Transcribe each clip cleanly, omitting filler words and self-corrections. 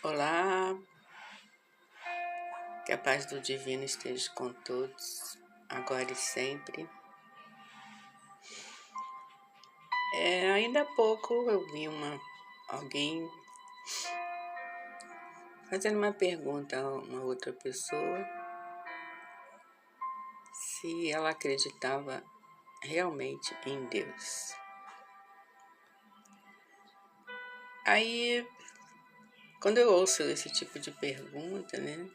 Olá, que a paz do Divino esteja com todos, agora e sempre. Ainda há pouco eu vi alguém fazendo uma pergunta a uma outra pessoa se ela acreditava realmente em Deus. Aí, quando eu ouço esse tipo de pergunta, né?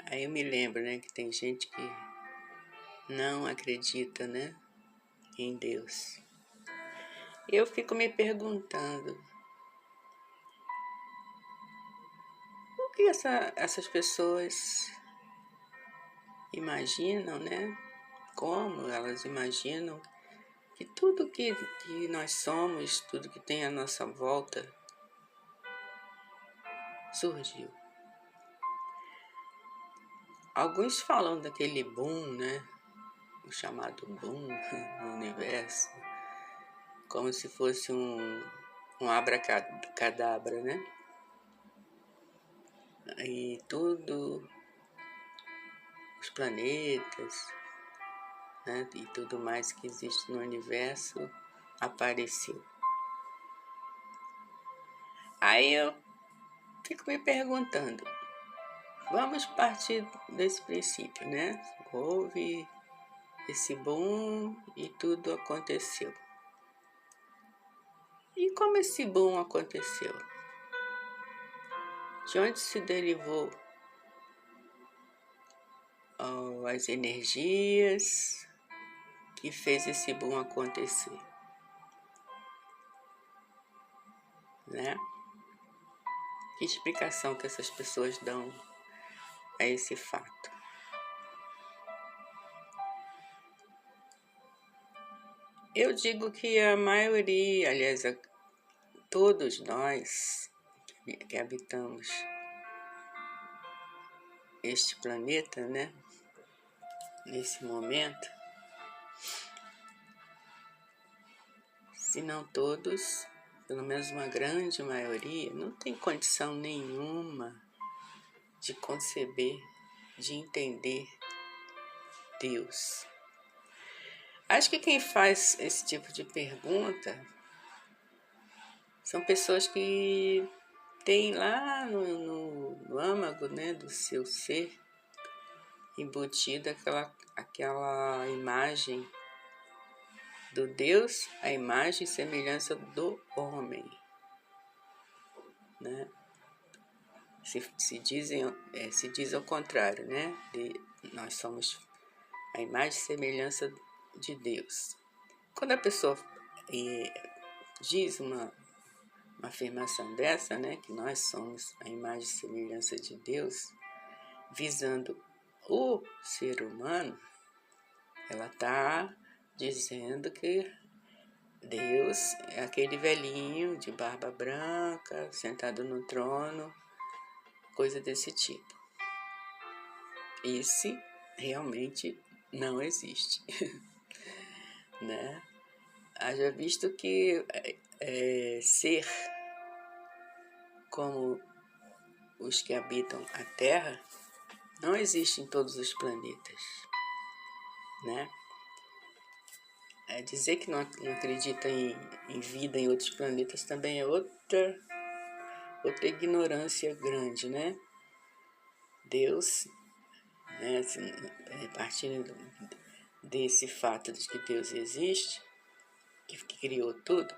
Aí eu me lembro, né, que tem gente que não acredita, né, em Deus. Eu fico me perguntando, o que essas pessoas imaginam, né? Como elas imaginam que tudo que nós somos, tudo que tem à nossa volta, surgiu. Alguns falam daquele boom, né? O chamado boom no universo, como se fosse um abracadabra, né? E tudo, os planetas, né? E tudo mais que existe no universo apareceu. Aí eu fico me perguntando, vamos partir desse princípio, né? Houve esse boom e tudo aconteceu. E como esse boom aconteceu? De onde se derivou as energias que fez esse boom acontecer, né? Que explicação que essas pessoas dão a esse fato? Eu digo que a maioria, aliás, todos nós que habitamos este planeta, né? Nesse momento, se não todos, pelo menos uma grande maioria, não tem condição nenhuma de conceber, de entender Deus. Acho que quem faz esse tipo de pergunta são pessoas que têm lá no âmago, né, do seu ser embutida aquela imagem do Deus, a imagem e semelhança do homem, né? Se diz ao contrário, né? Nós somos a imagem e semelhança de Deus. Quando a pessoa diz uma afirmação dessa, né, que nós somos a imagem e semelhança de Deus, visando o ser humano, ela está dizendo que Deus é aquele velhinho de barba branca, sentado no trono, coisa desse tipo. Esse realmente não existe, né? Haja visto que ser como os que habitam a Terra não existe em todos os planetas, né? Dizer que não acredita em vida em outros planetas também é outra ignorância grande, né? Deus, né, partindo desse fato de que Deus existe, que criou tudo,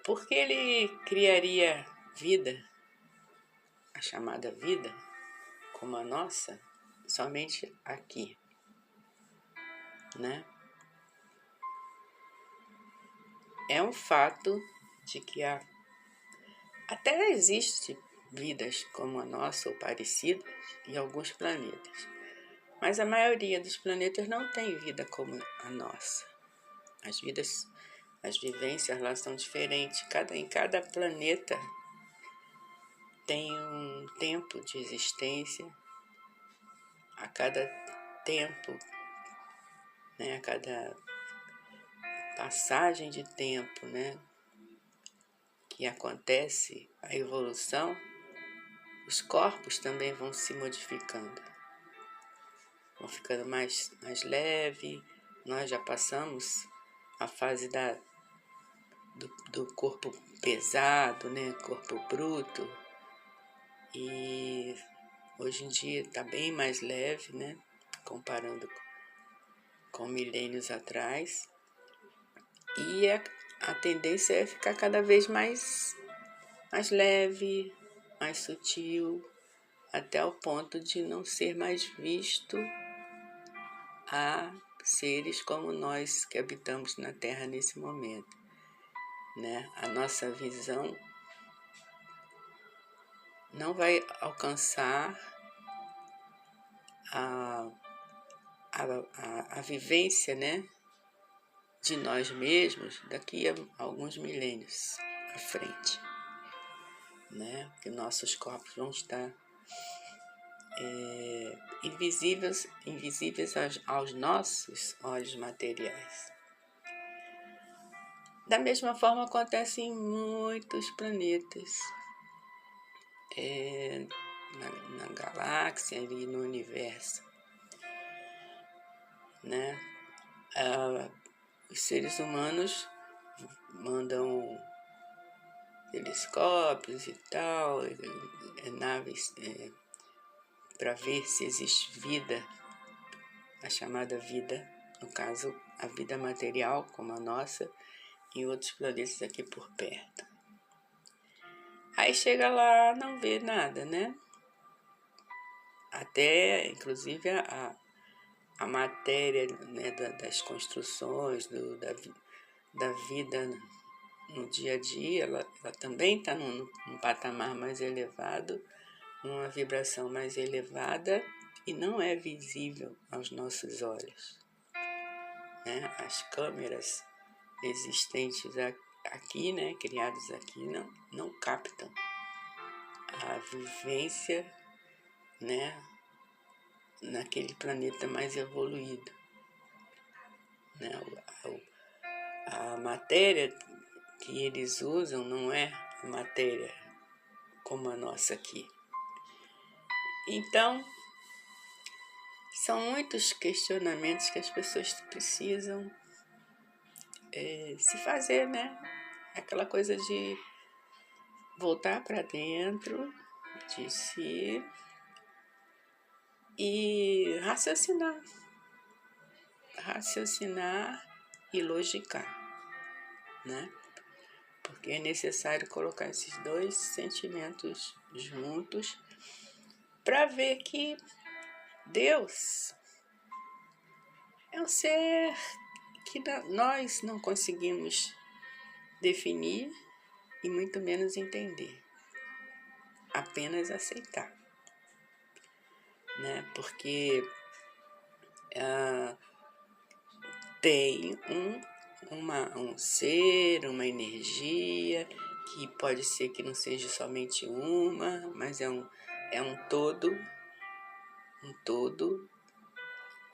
por que ele criaria vida, a chamada vida, como a nossa, somente aqui, né? É um fato de que até existe vidas como a nossa ou parecidas em alguns planetas, mas a maioria dos planetas não tem vida como a nossa. As vivências lá são diferentes. Em cada planeta tem um tempo de existência. A cada tempo, né, a cada passagem de tempo, né, que acontece a evolução, os corpos também vão se modificando, vão ficando mais leve. Nós já passamos a fase do corpo pesado, né? Corpo bruto, e hoje em dia está bem mais leve, né? Comparando com milênios atrás. E a tendência é ficar cada vez mais leve, mais sutil, até o ponto de não ser mais visto a seres como nós que habitamos na Terra nesse momento, né? A nossa visão não vai alcançar a vivência, né, de nós mesmos daqui a alguns milênios à frente, né? Que nossos corpos vão estar invisíveis aos nossos olhos materiais. Da mesma forma acontece em muitos planetas, na galáxia e no universo, né? Os seres humanos mandam telescópios e tal, naves para ver se existe vida, a chamada vida, no caso a vida material como a nossa, em outros planetas aqui por perto. Aí chega lá, não vê nada, né? Até, inclusive, a matéria, né, das construções, da vida no dia a dia, ela também está num patamar mais elevado, numa vibração mais elevada, e não é visível aos nossos olhos, né? As câmeras existentes aqui, né, criadas aqui, não captam a vivência, né, naquele planeta mais evoluído, né? A matéria que eles usam não é a matéria como a nossa aqui. Então, são muitos questionamentos que as pessoas precisam se fazer, né? Aquela coisa de voltar para dentro de si e raciocinar e logicar, né? Porque é necessário colocar esses dois sentimentos juntos para ver que Deus é um ser que nós não conseguimos definir e muito menos entender, apenas aceitar, né? Porque tem um ser, uma energia, que pode ser que não seja somente uma, mas é um todo,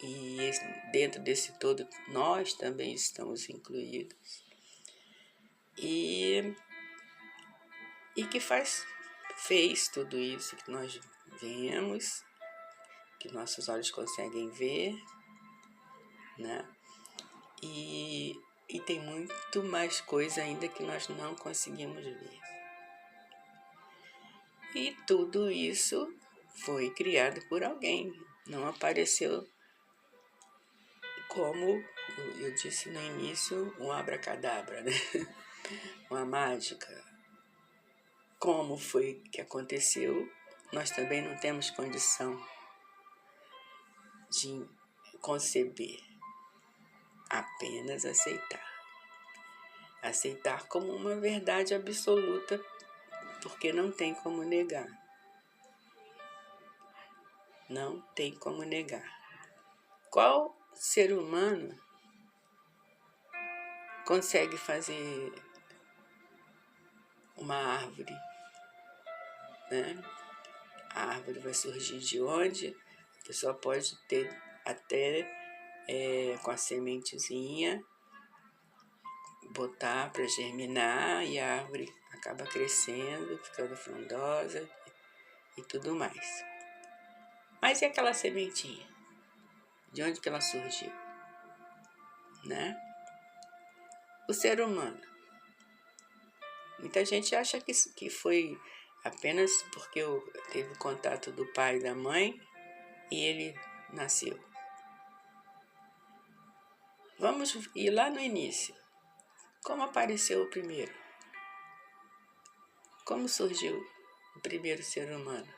e dentro desse todo nós também estamos incluídos, e que fez tudo isso que nós vemos, que nossos olhos conseguem ver, né? E tem muito mais coisa ainda que nós não conseguimos ver. E tudo isso foi criado por alguém, não apareceu como eu disse no início, um abracadabra, né? Uma mágica. Como foi que aconteceu, nós também não temos condição de conceber, apenas aceitar. Aceitar como uma verdade absoluta, porque não tem como negar. Não tem como negar. Qual ser humano consegue fazer uma árvore, né? A árvore vai surgir de onde? A pessoa pode ter até com a sementezinha, botar para germinar e a árvore acaba crescendo, ficando frondosa e tudo mais. Mas e aquela sementinha? De onde que ela surgiu? Né? O ser humano. Muita gente acha que foi apenas porque teve contato do pai e da mãe e ele nasceu. Vamos ir lá no início. Como apareceu o primeiro? Como surgiu o primeiro ser humano?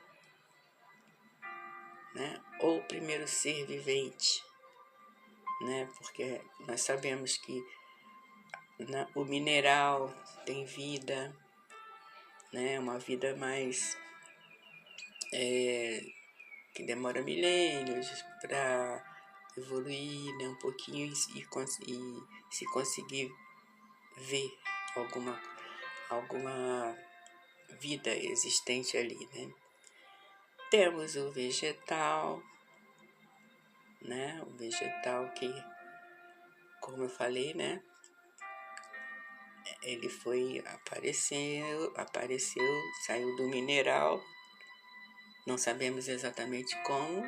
Né? Ou o primeiro ser vivente? Né? Porque nós sabemos que o mineral tem vida, né? Uma vida mais que demora milênios para evoluir, né? Um pouquinho e se conseguir ver alguma vida existente ali, né? Temos o vegetal, né? O vegetal que, como eu falei, né? Ele apareceu, saiu do mineral, não sabemos exatamente como,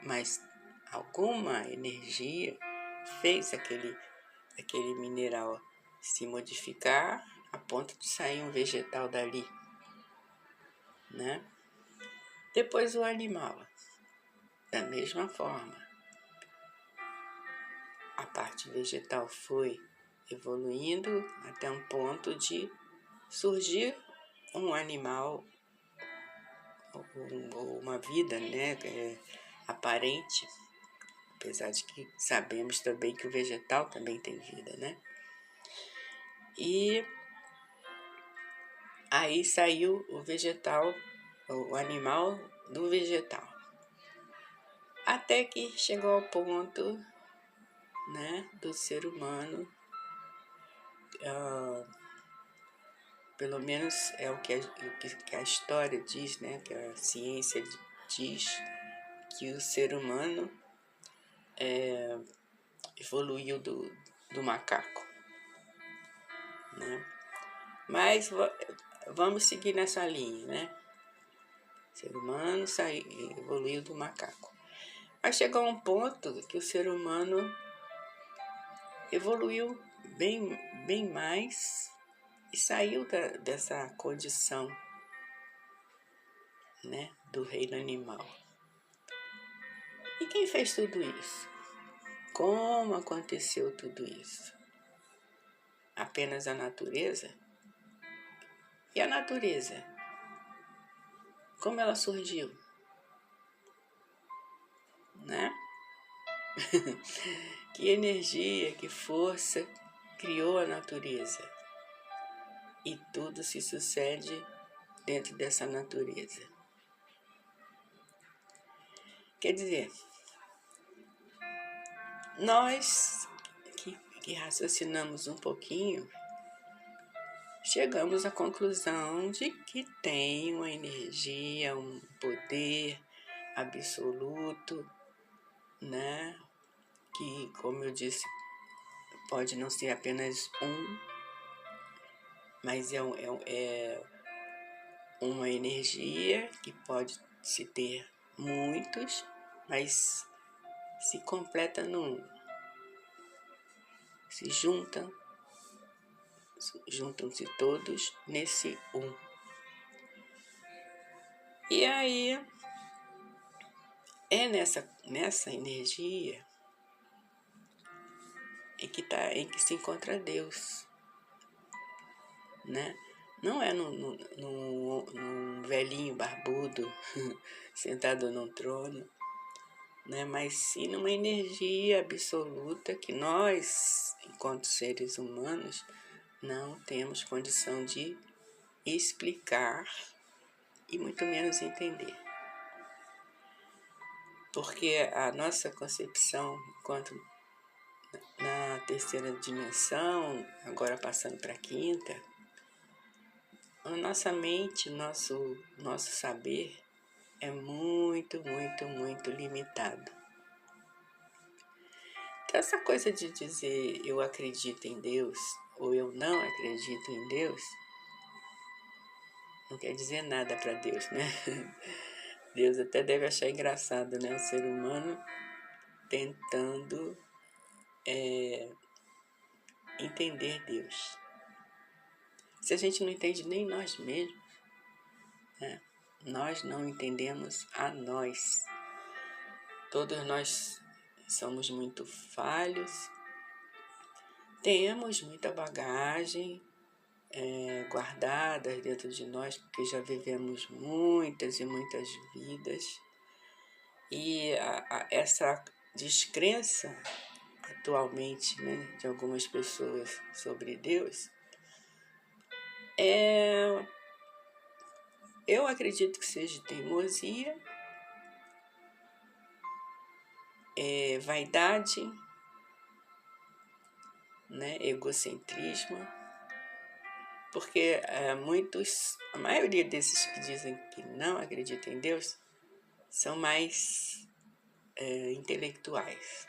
mas alguma energia fez aquele mineral se modificar a ponto de sair um vegetal dali, né? Depois o animal, da mesma forma. A parte vegetal foi evoluindo até um ponto de surgir um animal ou uma vida, né, aparente, apesar de que sabemos também que o vegetal também tem vida, né? E aí saiu o vegetal, o animal do vegetal. Até que chegou ao ponto, né, do ser humano, pelo menos é o que a história diz, né, que a ciência diz, que o ser humano evoluiu do macaco, né? Mas vamos seguir nessa linha, né? O ser humano evoluiu do macaco. Mas chegou a um ponto que o ser humano evoluiu bem mais e saiu dessa condição, né, do reino animal. E quem fez tudo isso? Como aconteceu tudo isso? Apenas a natureza? E a natureza? Como ela surgiu? Né? Que energia, que força criou a natureza? E tudo se sucede dentro dessa natureza. Quer dizer, nós que raciocinamos um pouquinho, chegamos à conclusão de que tem uma energia, um poder absoluto, né? Que, como eu disse, pode não ser apenas mas é uma energia que pode se ter muitos, mas se completa num. Se juntam-se todos nesse um. E aí é nessa energia em que se encontra Deus, né? Não é num velhinho barbudo sentado num trono, né? Mas sim numa energia absoluta que nós, enquanto seres humanos, não temos condição de explicar e muito menos entender. Porque a nossa concepção enquanto na terceira dimensão, agora passando para a quinta, a nossa mente, nosso saber é muito, muito, muito limitado. Então, essa coisa de dizer eu acredito em Deus ou eu não acredito em Deus não quer dizer nada para Deus, né? Deus até deve achar engraçado, né? O ser humano tentando entender Deus. Se a gente não entende nem nós mesmos, né? Nós não entendemos a nós. Todos nós somos muito falhos, temos muita bagagem guardadas dentro de nós, porque já vivemos muitas e muitas vidas. E essa descrença atualmente, né, de algumas pessoas sobre Deus, eu acredito que seja teimosia, vaidade, né, egocentrismo, porque a maioria desses que dizem que não acreditam em Deus são mais intelectuais.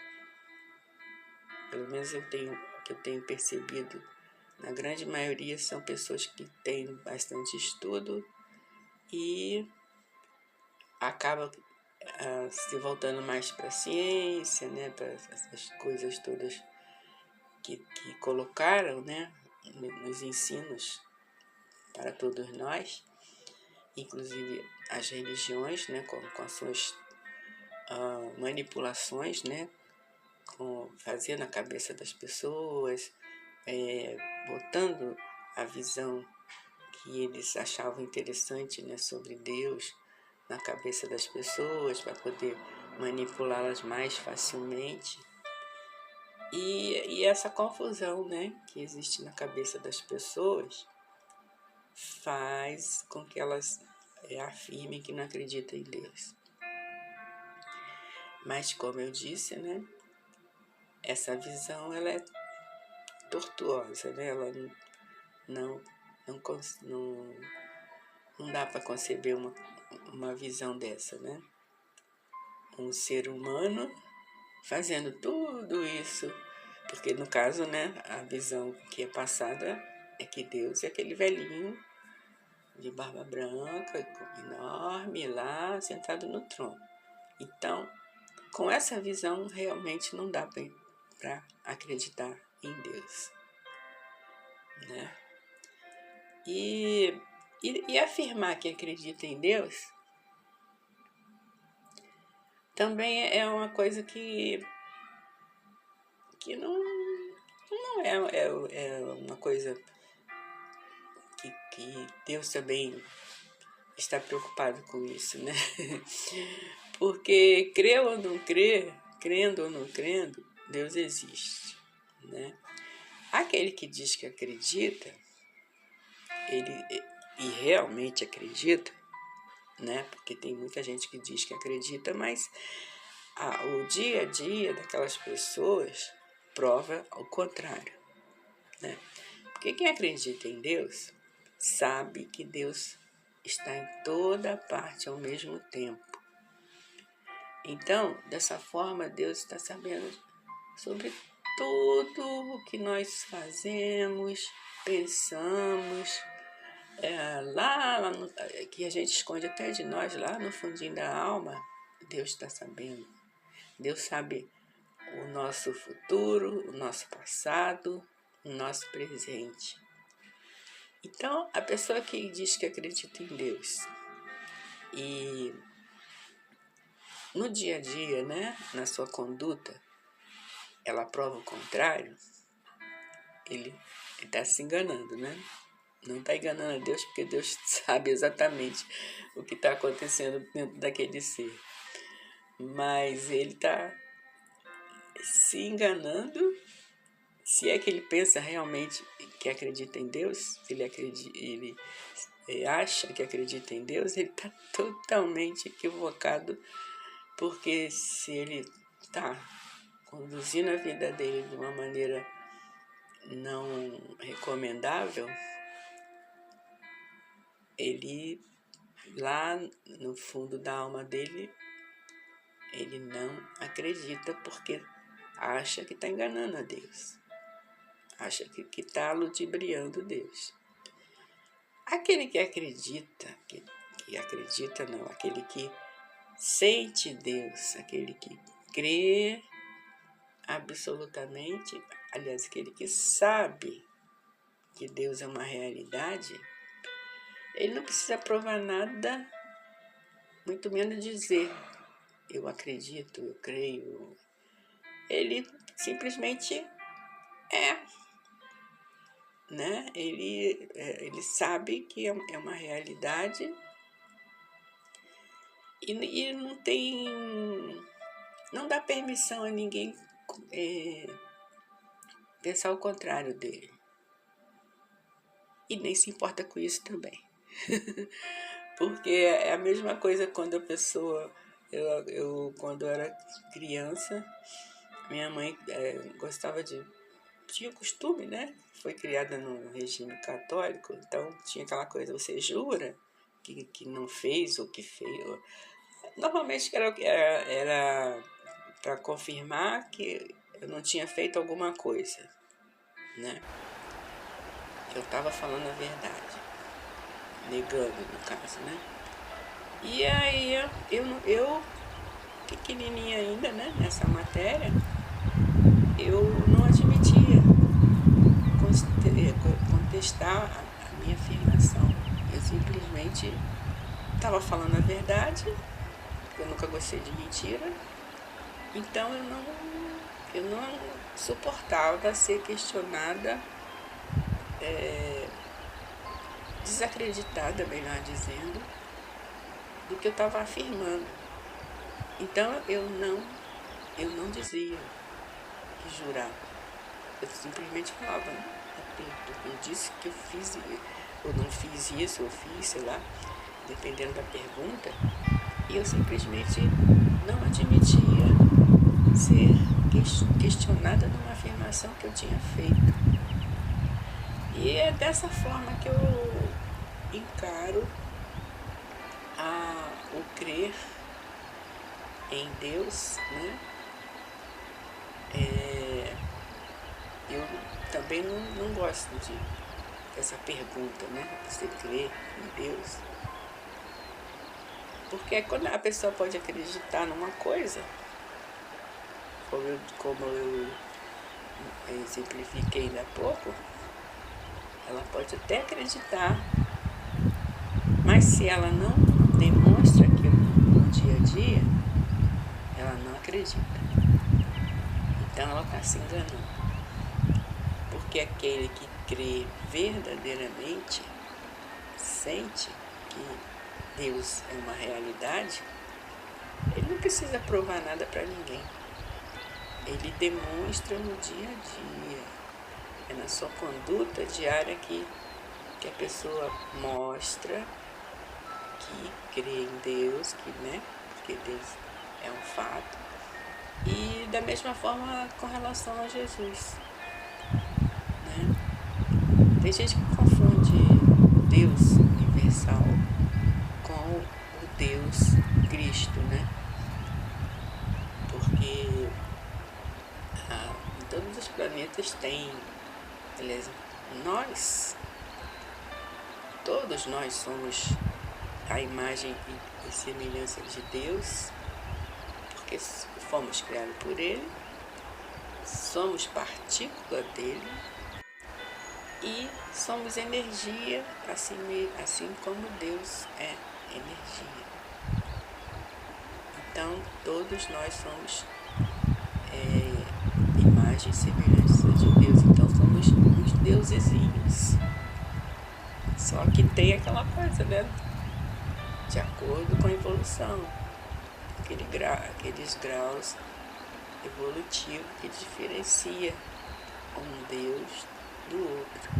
Pelo menos o que eu tenho percebido, na grande maioria são pessoas que têm bastante estudo e acabam se voltando mais para a ciência, né, para essas coisas todas que colocaram, né, nos ensinos para todos nós, inclusive as religiões, né, com as suas manipulações, né, fazendo a cabeça das pessoas, botando a visão que eles achavam interessante, né, sobre Deus na cabeça das pessoas para poder manipulá-las mais facilmente. E essa confusão, né, que existe na cabeça das pessoas faz com que elas afirmem que não acreditam em Deus. Mas, como eu disse, né, essa visão ela é tortuosa, né? Ela não dá para conceber uma visão dessa, né? Um ser humano fazendo tudo isso, porque no caso, né, a visão que é passada é que Deus é aquele velhinho de barba branca, enorme, lá sentado no trono. Então, com essa visão, realmente não dá para acreditar em Deus, né? E afirmar que acredita em Deus também é uma coisa que não é uma coisa que Deus também está preocupado com isso, né? Porque crendo ou não crendo, Deus existe, né? Aquele que diz que acredita, e realmente acredita, né? Porque tem muita gente que diz que acredita, mas o dia a dia daquelas pessoas prova o contrário, né? Porque quem acredita em Deus sabe que Deus está em toda parte ao mesmo tempo. Então, dessa forma, Deus está sabendo sobre tudo o que nós fazemos, pensamos, que a gente esconde até de nós, lá no fundinho da alma, Deus está sabendo. Deus sabe o nosso futuro, o nosso passado, o nosso presente. Então, a pessoa que diz que acredita em Deus e no dia a dia, né, na sua conduta, ela prova o contrário, ele está se enganando, né? Não está enganando a Deus, porque Deus sabe exatamente o que está acontecendo dentro daquele ser. Mas ele está se enganando, se é que ele pensa realmente que acredita em Deus, se ele acha que acredita em Deus, ele está totalmente equivocado, porque se ele está conduzindo a vida dele de uma maneira não recomendável, ele, lá no fundo da alma dele, ele não acredita porque acha que está enganando a Deus, acha que está ludibriando Deus. Aquele que acredita, que acredita não, aquele que sente Deus, aquele que crê absolutamente, aliás, aquele que sabe que Deus é uma realidade, ele não precisa provar nada, muito menos dizer eu acredito, eu creio. Ele simplesmente é, né? Ele sabe que é uma realidade e não dá permissão a ninguém pensar o contrário dele. E nem se importa com isso também. Porque é a mesma coisa quando a pessoa... Eu quando era criança, minha mãe gostava de... Tinha costume, né? Foi criada no regime católico, então tinha aquela coisa, você jura que não fez ou que fez. Normalmente era para confirmar que eu não tinha feito alguma coisa, né? Eu estava falando a verdade, negando no caso, né? E aí eu pequenininha ainda, né, nessa matéria, eu não admitia contestar a minha afirmação. Eu simplesmente estava falando a verdade, eu nunca gostei de mentira, então eu não suportava ser questionada, desacreditada, melhor dizendo, do que eu estava afirmando. Então eu não dizia que jurava. Eu simplesmente falava, né? Eu disse que eu fiz, eu não fiz isso, eu fiz, sei lá, dependendo da pergunta, e eu simplesmente não admitia ser questionada numa afirmação que eu tinha feito. E é dessa forma que eu encaro o crer em Deus, né? Eu também não gosto dessa pergunta, né? Você crê em Deus? Porque quando a pessoa pode acreditar numa coisa, como eu exemplifiquei ainda há pouco, ela pode até acreditar, mas se ela não demonstra aquilo no dia a dia, ela não acredita. Então ela está se enganando. Porque aquele que crê verdadeiramente sente que Deus é uma realidade, ele não precisa provar nada para ninguém. Ele demonstra no dia a dia. É na sua conduta diária que a pessoa mostra que crê em Deus, né? Porque Deus é um fato. E da mesma forma com relação a Jesus, né? Tem gente que confunde Deus universal com o Deus Cristo, né? Porque em todos os planetas tem, aliás, todos nós somos a imagem e semelhança de Deus, porque fomos criados por Ele, somos partícula dele e somos energia, assim como Deus é energia. Então, todos nós somos imagem e semelhança de Deus. Então, somos uns deusezinhos. Só que tem aquela coisa, né? De acordo com a evolução. Aqueles graus evolutivos que diferencia um Deus do outro.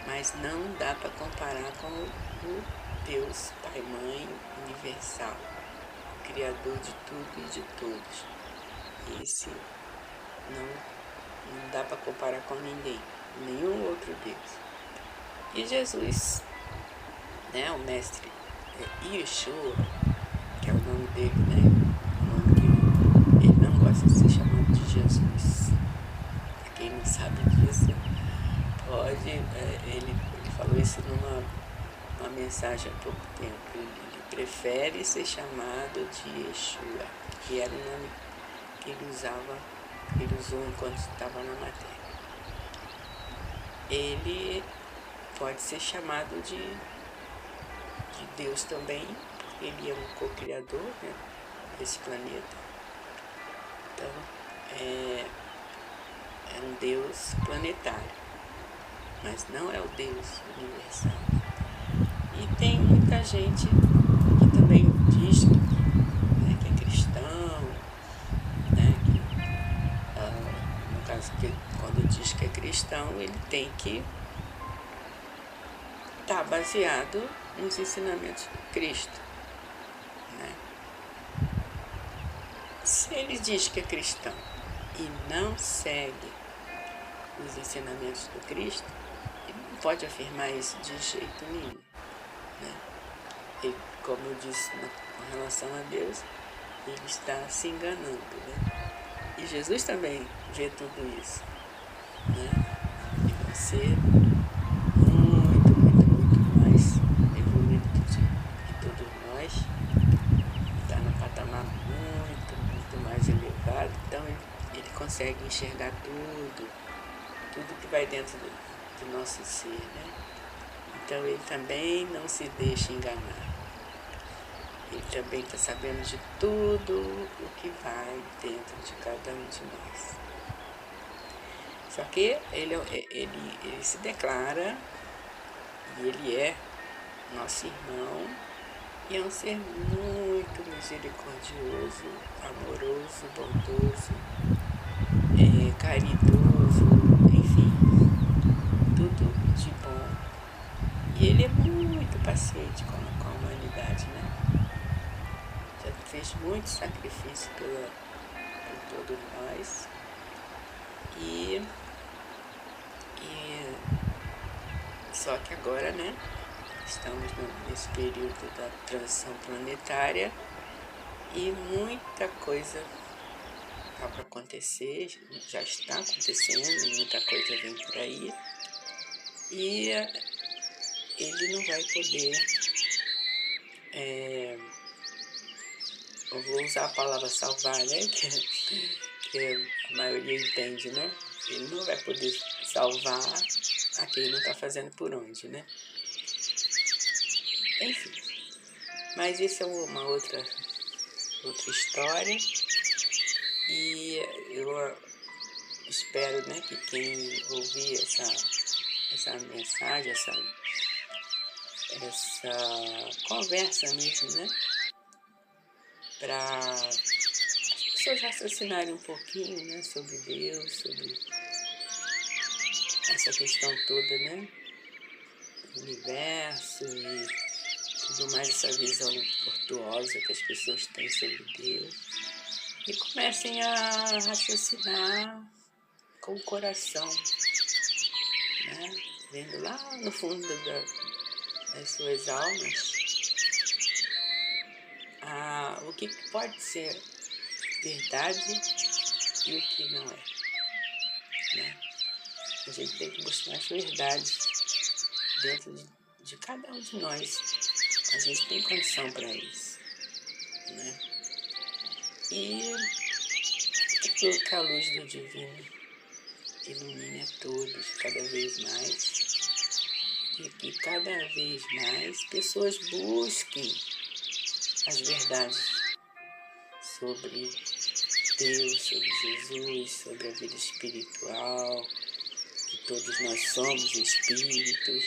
Mas não dá para comparar com o Deus Pai Mãe universal, Criador de tudo e de todos. Esse não dá para comparar com ninguém, nenhum outro Deus. E Jesus, né, o mestre Yeshua, que é o nome dele, né? O nome que ele não gosta de ser chamado de Jesus. Para quem não sabe disso, pode, ele falou isso numa mensagem há pouco tempo. Ele prefere ser chamado de Yeshua, que era o nome que ele usou enquanto estava na matéria. Ele pode ser chamado de Deus também, porque ele é um co-criador, né, desse planeta. Então, é um Deus planetário, mas não é o Deus universal. E tem muita gente que também diz, né, que é cristão, né, que, no caso, que quando diz que é cristão, ele tem que estar baseado nos ensinamentos de Cristo, né? Se ele diz que é cristão e não segue os ensinamentos do Cristo, ele não pode afirmar isso de jeito nenhum, né? Ele, como eu disse com relação a Deus, ele está se enganando, né? E Jesus também vê tudo isso, né? E você muito mais evoluído que todos nós, está num patamar muito mais elevado, então ele consegue enxergar tudo que vai dentro do nosso ser, né? Então ele também não se deixa enganar. Ele também está sabendo de tudo o que vai dentro de cada um de nós. Só que ele se declara, e ele é nosso irmão, e é um ser muito misericordioso, amoroso, bondoso, caridoso, enfim, tudo de bom. E ele é muito paciente com a humanidade, né? Já fez muito sacrifício por todos nós. E só que agora, né, estamos nesse período da transição planetária e muita coisa está para acontecer, já está acontecendo, muita coisa vem por aí, e ele não vai poder, eu vou usar a palavra salvar, né, que a maioria entende, né? Ele não vai poder salvar a quem não está fazendo por onde, né? Enfim, mas isso é uma outra história, e eu espero, né, que quem ouvir essa mensagem, essa conversa mesmo, né, para as pessoas raciocinarem um pouquinho, né, sobre Deus, sobre essa questão toda, né, do universo e tudo mais, essa visão tortuosa que as pessoas têm sobre Deus, e comecem a raciocinar com o coração, né, vendo lá no fundo das suas almas o que pode ser verdade e o que não é, né? A gente tem que buscar as verdades dentro de cada um de nós. A gente tem condição para isso, né? E que a luz do divino ilumine a todos cada vez mais, e que cada vez mais pessoas busquem as verdades sobre Deus, sobre Jesus, sobre a vida espiritual, que todos nós somos espíritos,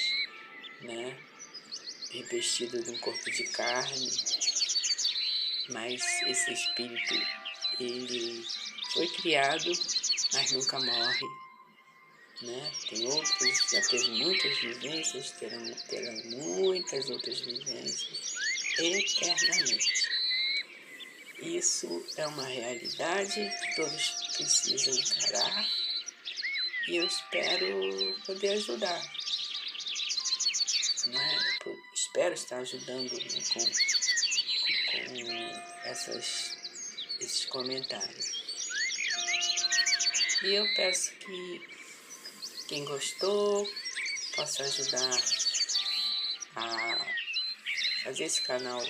né? Revestido de um corpo de carne, mas esse espírito, ele foi criado, mas nunca morre, né? Tem outros, já teve muitas vivências, terão muitas outras vivências eternamente. Isso é uma realidade que todos precisam encarar, e eu espero poder ajudar, né? Eu espero estar ajudando, né, com esses comentários. E eu peço que quem gostou possa ajudar a fazer esse canal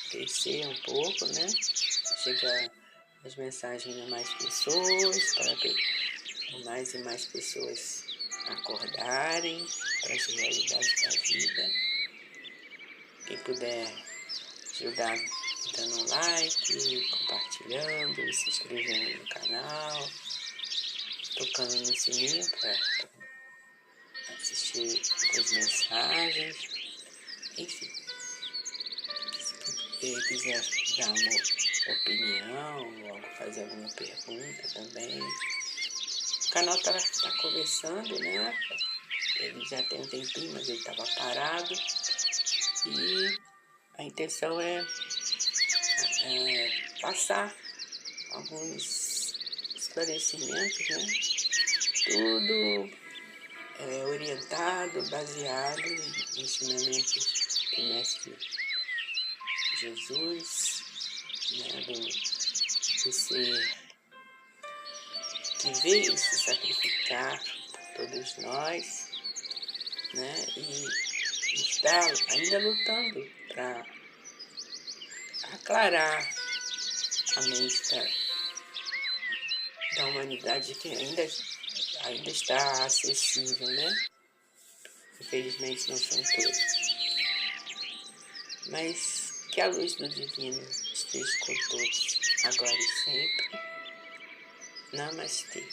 crescer um pouco, né? Chegar as mensagens a mais pessoas, para mais e mais pessoas acordarem para as realidades da vida. Quem puder ajudar dando um like, compartilhando, se inscrevendo no canal, tocando no sininho para assistir as mensagens, enfim. Se quiser dar uma opinião ou fazer alguma pergunta também. O canal tá conversando, né? Ele já tem um tempinho, mas ele estava parado. E a intenção é passar alguns esclarecimentos, né? Tudo orientado, baseado em ensinamentos do Mestre Jesus, né? do ser que veio se sacrificar por todos nós, né? E está ainda lutando para aclarar a mente da humanidade que ainda está acessível, né? Infelizmente não são todos. Mas que a luz do Divino esteja com todos, agora e sempre. Namastê.